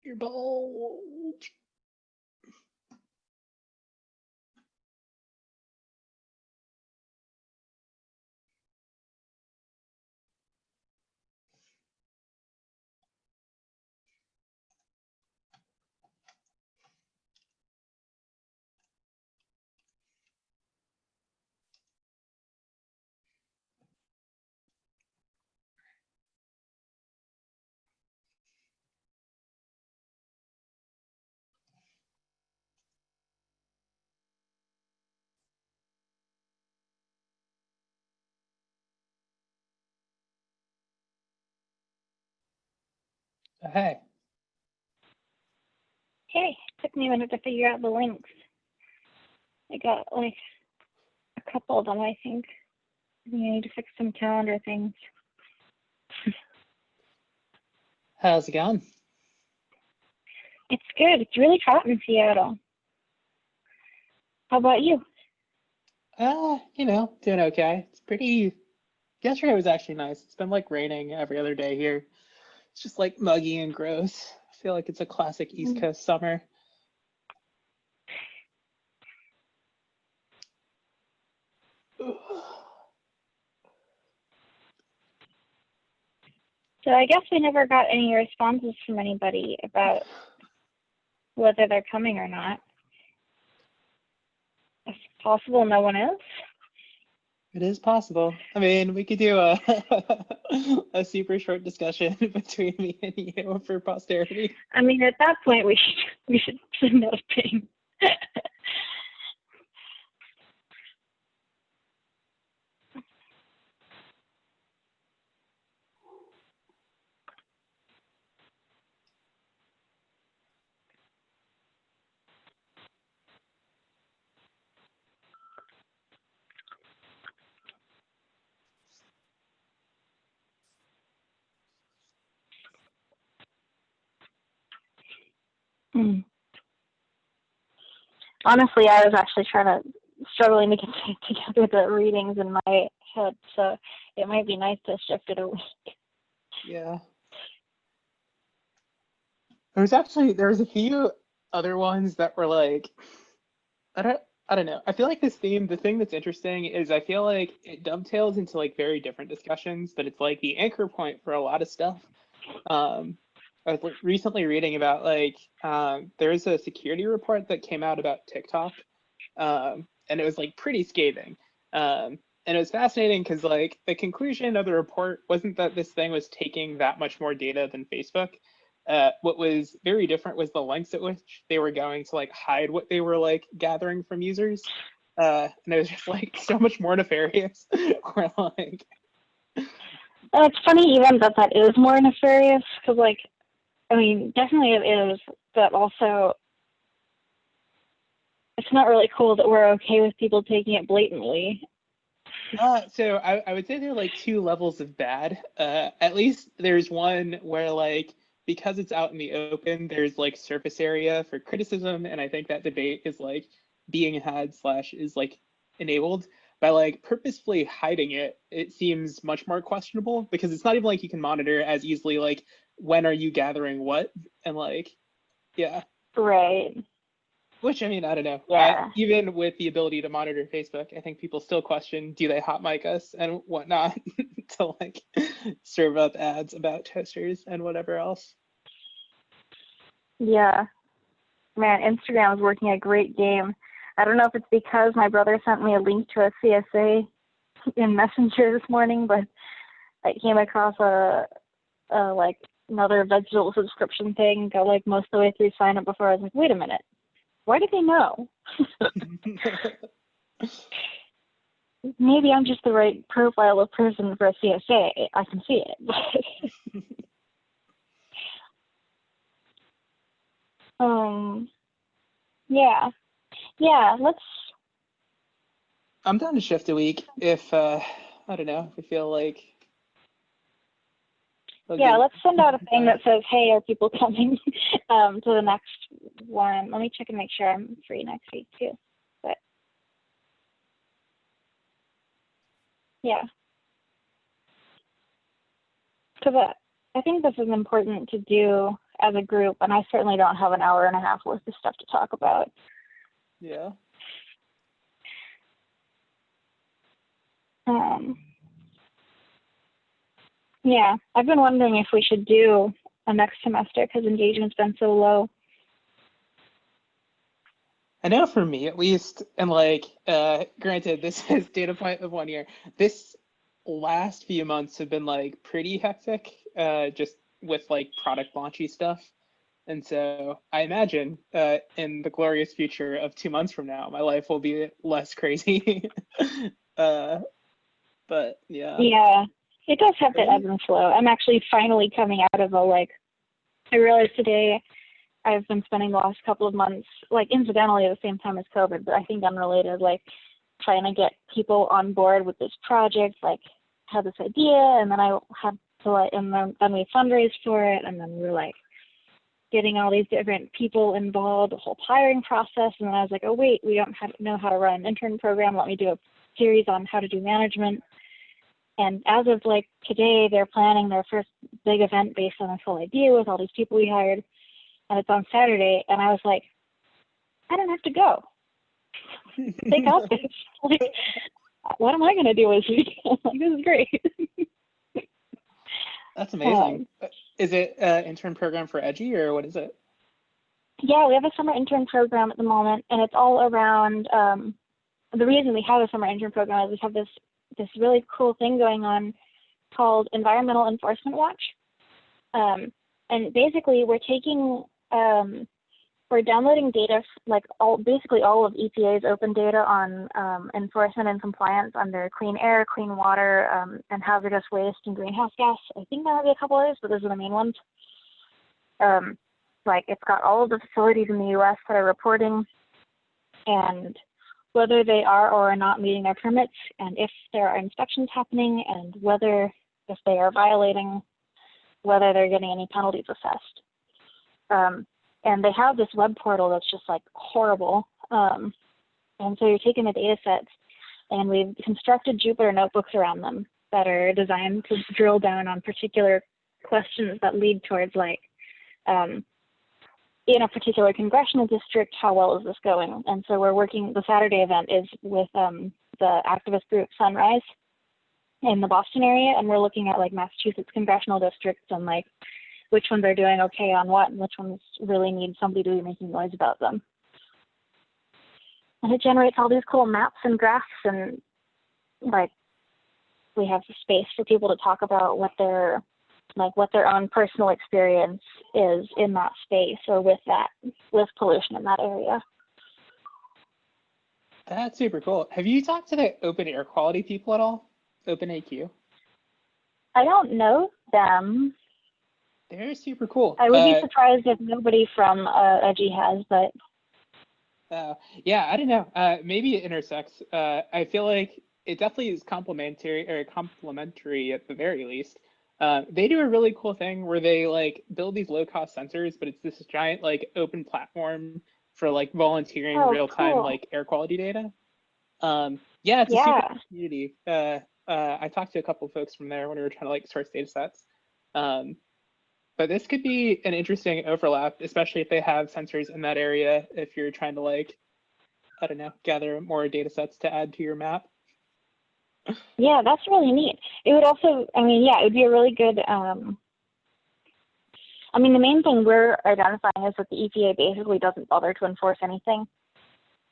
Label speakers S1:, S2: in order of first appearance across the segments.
S1: Your bulge. Hey,
S2: Hey, took me a minute to figure out the links. I got like a couple of them, I think. I think I need to fix some calendar things.
S1: how's it going?
S2: It's good. It's really hot in Seattle. How about you?
S1: Doing okay. It's pretty. Yesterday was actually nice. It's been like raining every other day here. It's just like muggy and gross. I feel like it's a classic East
S2: Mm.
S1: Coast summer.
S2: So I guess we never got any responses from anybody about whether they're coming or not. It's possible no one is.
S1: It is possible. I mean, we could do a a super short discussion between me and you for posterity.
S2: I mean, at that point, we should send out a ping. Mm. Honestly, I was actually struggling to get together the readings in my head, so it might be nice to shift it a week.
S1: Yeah. There was a few other ones that were like I don't I don't know. I feel like this theme, the thing that's interesting is I feel like it dovetails into like very different discussions, but it's like the anchor point for a lot of stuff. Um, I was recently reading about there's a security report that came out about TikTok, and it was like pretty scathing. And it was fascinating because like the conclusion of the report wasn't that this thing was taking that much more data than Facebook. What was very different was the lengths at which they were going to like hide what they were like gathering from users. And it was just like so much more nefarious. Where like,
S2: And it's funny even that is more nefarious, because, like, I mean, definitely it is, but also it's not really cool that we're okay with people taking it blatantly.
S1: so I would say there are like two levels of bad. At least there's one where like because it's out in the open, there's like surface area for criticism, and I think that debate is like being had slash is like enabled by like purposefully hiding it. It seems much more questionable because it's not even like you can monitor as easily like when are you gathering what and like yeah.
S2: Right.
S1: Which I mean, I don't know.
S2: Yeah.
S1: Even with the ability to monitor Facebook, I think people still question, do they hot mic us and whatnot to like serve up ads about toasters and whatever else.
S2: Yeah. Man, Instagram is working a great game. I don't know if it's because my brother sent me a link to a CSA in Messenger this morning, but I came across a like another vegetable subscription thing, got like most of the way through sign up before I was like, wait a minute, why do they know? Maybe I'm just the right profile of person for a CSA. I can see it. um, yeah, yeah. Let's.
S1: I'm down to shift a week if I don't know if we feel like we'll
S2: Yeah,
S1: get
S2: let's send out a thing
S1: time.
S2: that says, "Hey, are people coming to the next one?" Let me check and make sure I'm free next week too. But yeah, because I think this is important to do as a group, and I certainly don't have an hour and a half worth of stuff to talk about.
S1: Yeah.
S2: Yeah, I've been wondering if we should do a next semester because engagement's been so low.
S1: I know for me at least, and like, granted, this is data point of 1 year. This last few months have been like pretty hectic, just with like product launchy stuff. And so I imagine in the glorious future of 2 months from now, my life will be less crazy. But yeah.
S2: Yeah, it does have to ebb and flow. I'm actually finally coming out of I realized today I've been spending the last couple of months, like incidentally at the same time as COVID, but I think unrelated, like trying to get people on board with this project, like had this idea, and then I had to and then we fundraised for it, and then we were like getting all these different people involved, the whole hiring process, and then I was like, oh wait, we don't know how to run an intern program, let me do a series on how to do management. And as of like today, they're planning their first big event based on this whole idea with all these people we hired. And it's on Saturday, and I was like, I don't have to go. They got this. Like, what am I going to do this week? Like, this is great.
S1: That's amazing. Is it an intern program for Edgy, or what is it?
S2: Yeah, we have a summer intern program at the moment, and it's all around, the reason we have a summer intern program is we have this really cool thing going on called Environmental Enforcement Watch. And basically we're taking, we're downloading data, like basically all of EPA's open data on enforcement and compliance under clean air, clean water, and hazardous waste and greenhouse gas. I think there might be a couple others, but those are the main ones. Like it's got all of the facilities in the US that are reporting and whether they are or are not meeting their permits, and if there are inspections happening, and whether, if they are violating, whether they're getting any penalties assessed. And they have this web portal that's just like horrible. And so you're taking the data sets, and we've constructed Jupyter notebooks around them that are designed to drill down on particular questions that lead towards like, in a particular congressional district, how well is this going? And so we're working, the Saturday event is with the activist group Sunrise in the Boston area, and we're looking at like Massachusetts congressional districts and like which ones are doing okay on what and which ones really need somebody to be making noise about them. And it generates all these cool maps and graphs, and like we have the space for people to talk about what their own personal experience is in that space or with pollution in that area.
S1: That's super cool. Have you talked to the open air quality people at all? OpenAQ?
S2: I don't know them.
S1: They're super cool.
S2: I would be surprised if nobody from Edgy has, but.
S1: Yeah, I don't know. Maybe it intersects. I feel like it definitely is complementary at the very least. They do a really cool thing where they like build these low cost sensors, but it's this giant like open platform for like volunteering real time
S2: cool.
S1: like air quality data. Yeah, it's a super cool community. I talked to a couple of folks from there when we were trying to like source data sets. But this could be an interesting overlap, especially if they have sensors in that area, if you're trying to like, I don't know, gather more data sets to add to your map.
S2: Yeah, that's really neat. It would also, it would be a really good, the main thing we're identifying is that the EPA basically doesn't bother to enforce anything.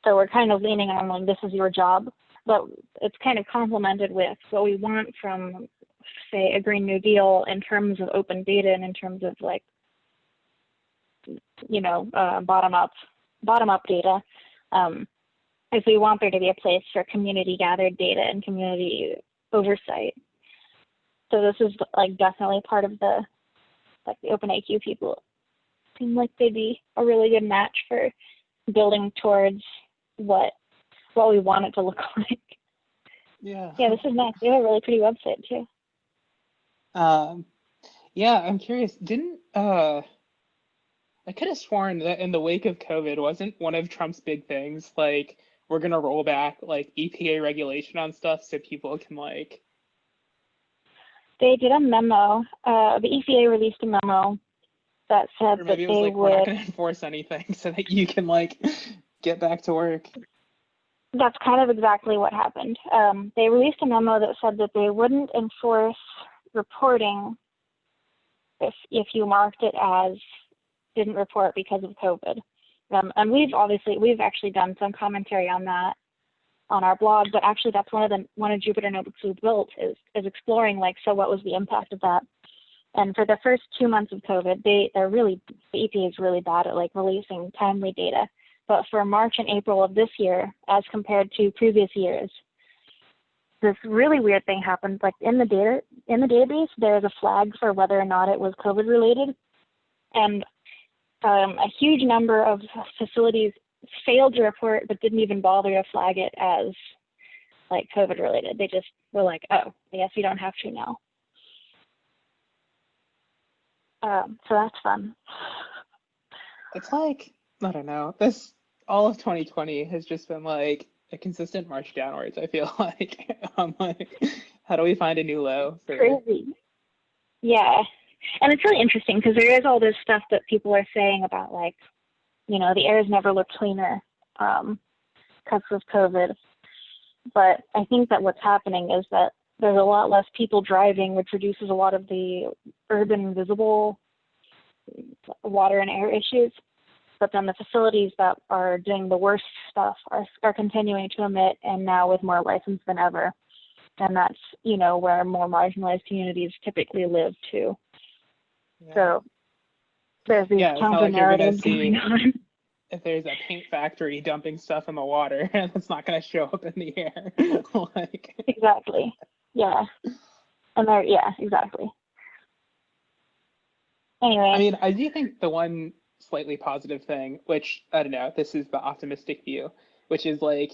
S2: So we're kind of leaning on like, this is your job, but it's kind of complemented with what we want from, say, a Green New Deal in terms of open data and in terms of like, bottom up data. If we want there to be a place for community gathered data and community oversight. So this is like definitely part of the OpenAQ people seem like they'd be a really good match for building towards what we want it to look like.
S1: Yeah.
S2: Yeah, this is nice. They have a really pretty website too.
S1: Yeah, I'm curious. I could have sworn that in the wake of COVID, wasn't one of Trump's big things like we're gonna roll back like EPA regulation on stuff so people can like.
S2: They did a memo. The EPA released a memo that said
S1: Or
S2: that
S1: maybe it was
S2: they
S1: like, we're not
S2: would.
S1: going to enforce anything so that you can like get back to work.
S2: That's kind of exactly what happened. They released a memo that said that they wouldn't enforce reporting if you marked it as didn't report because of COVID. And we've actually done some commentary on that on our blog, but actually that's one of Jupiter Notebooks we built is exploring like, so what was the impact of that? And for the first 2 months of COVID, the EPA is really bad at like releasing timely data. But for March and April of this year, as compared to previous years, this really weird thing happened. Like in the database, there is a flag for whether or not it was COVID related, and a huge number of facilities failed to report, but didn't even bother to flag it as like COVID related. They just were like, oh, I guess you don't have to now. So that's fun.
S1: It's like, I don't know, this all of 2020 has just been like a consistent march downwards, I feel like. I'm like, how do we find a new low for
S2: Crazy. Yeah. And it's really interesting because there is all this stuff that people are saying about like, you know, the air's never looked cleaner because of COVID. But I think that what's happening is that there's a lot less people driving, which reduces a lot of the urban visible water and air issues. But then the facilities that are doing the worst stuff are continuing to emit, and now with more license than ever. And that's, you know, where more marginalized communities typically live too.
S1: Yeah.
S2: So there's these counter narratives going on.
S1: If there's a paint factory dumping stuff in the water, and it's not going to show up in the air. Like...
S2: Exactly. Yeah. And exactly. Anyway.
S1: I mean, I do think the one slightly positive thing, which, I don't know, this is the optimistic view, which is like,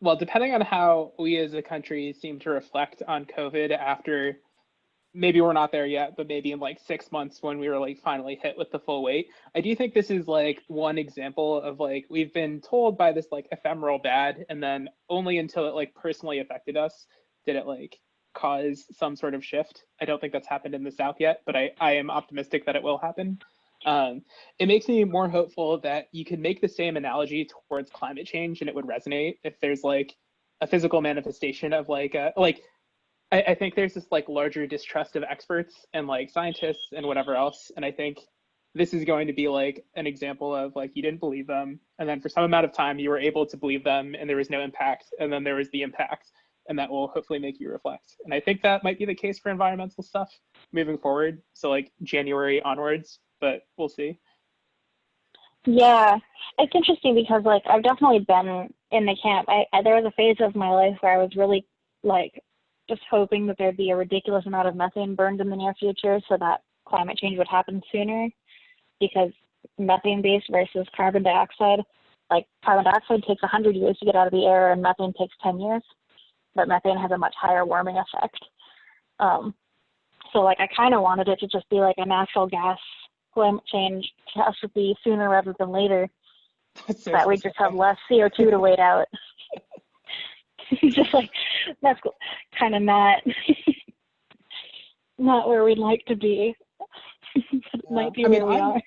S1: well, depending on how we as a country seem to reflect on COVID after, maybe we're not there yet, but maybe in like 6 months when we were like finally hit with the full weight, I do think this is like one example of like, we've been told by this like ephemeral bad, and then only until it like personally affected us did it like cause some sort of shift. I don't think that's happened in the South yet, but I am optimistic that it will happen. It makes me more hopeful that you can make the same analogy towards climate change and it would resonate if there's like a physical manifestation of like I think there's this like larger distrust of experts and like scientists and whatever else. And I think this is going to be like an example of like, you didn't believe them, and then for some amount of time you were able to believe them and there was no impact, and then there was the impact, and that will hopefully make you reflect. And I think that might be the case for environmental stuff moving forward. So like January onwards, but we'll see.
S2: Yeah, it's interesting because like I've definitely been in the camp. There was a phase of my life where I was really like just hoping that there'd be a ridiculous amount of methane burned in the near future so that climate change would happen sooner, because methane based versus carbon dioxide, like carbon dioxide takes 100 years to get out of the air and methane takes 10 years, but methane has a much higher warming effect. So like I kind of wanted it to just be like a natural gas climate change catastrophe sooner rather than later, so that we just have less CO2 to wait out. Just like, that's kind of not where we'd like to be. But it might be where we are.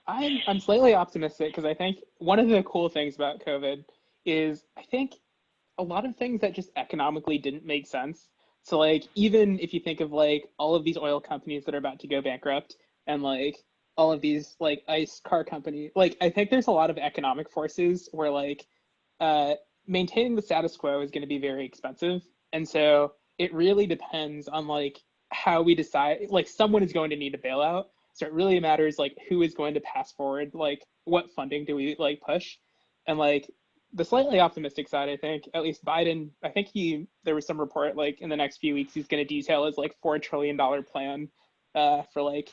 S1: I'm slightly optimistic because I think one of the cool things about COVID is I think a lot of things that just economically didn't make sense. So like, even if you think of like all of these oil companies that are about to go bankrupt, and like all of these like ICE car company, like I think there's a lot of economic forces where like maintaining the status quo is going to be very expensive. And so it really depends on like how we decide, like someone is going to need a bailout. So it really matters like who is going to pass forward, like what funding do we like push. And like the slightly optimistic side, I think, at least Biden, I think there was some report like in the next few weeks, he's going to detail his like $4 trillion plan for like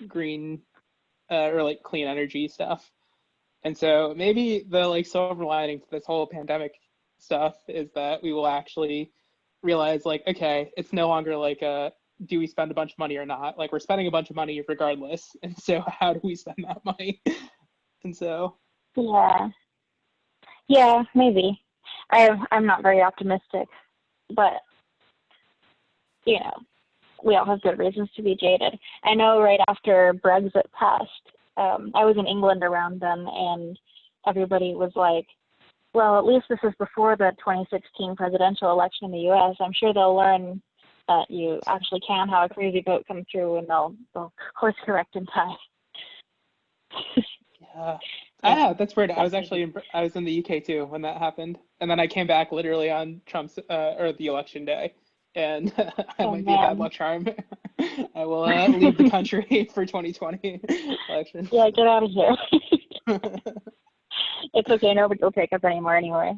S1: green or like clean energy stuff. And so maybe the like silver lining to this whole pandemic stuff is that we will actually realize like, okay, it's no longer like do we spend a bunch of money or not? Like we're spending a bunch of money regardless. And so how do we spend that money? And so.
S2: Yeah, maybe. I'm not very optimistic, but you know, we all have good reasons to be jaded. I know right after Brexit passed, I was in England around then, and everybody was like, well, at least this is before the 2016 presidential election in the U.S. I'm sure they'll learn that you actually can have a crazy vote come through, and they'll course correct in time.
S1: Yeah.
S2: Yeah.
S1: That's weird. I was in the UK too when that happened, and then I came back literally on Trump's or the election day, and I might be a bad luck charm. I will leave the country for 2020 election.
S2: Yeah, get out of here. It's okay. Nobody will take us anymore anyway.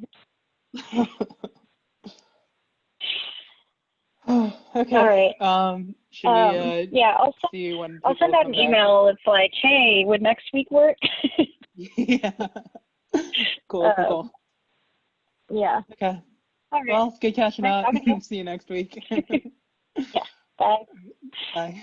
S1: Okay.
S2: All right.
S1: Should we
S2: yeah,
S1: see when
S2: I'll
S1: people
S2: send out
S1: come
S2: an
S1: back?
S2: email. It's like, hey, would next week work?
S1: Yeah. Cool.
S2: Yeah.
S1: Okay.
S2: All right.
S1: Well, it's good catching up.
S2: Okay.
S1: See you next week.
S2: Yeah. Bye.
S1: Bye.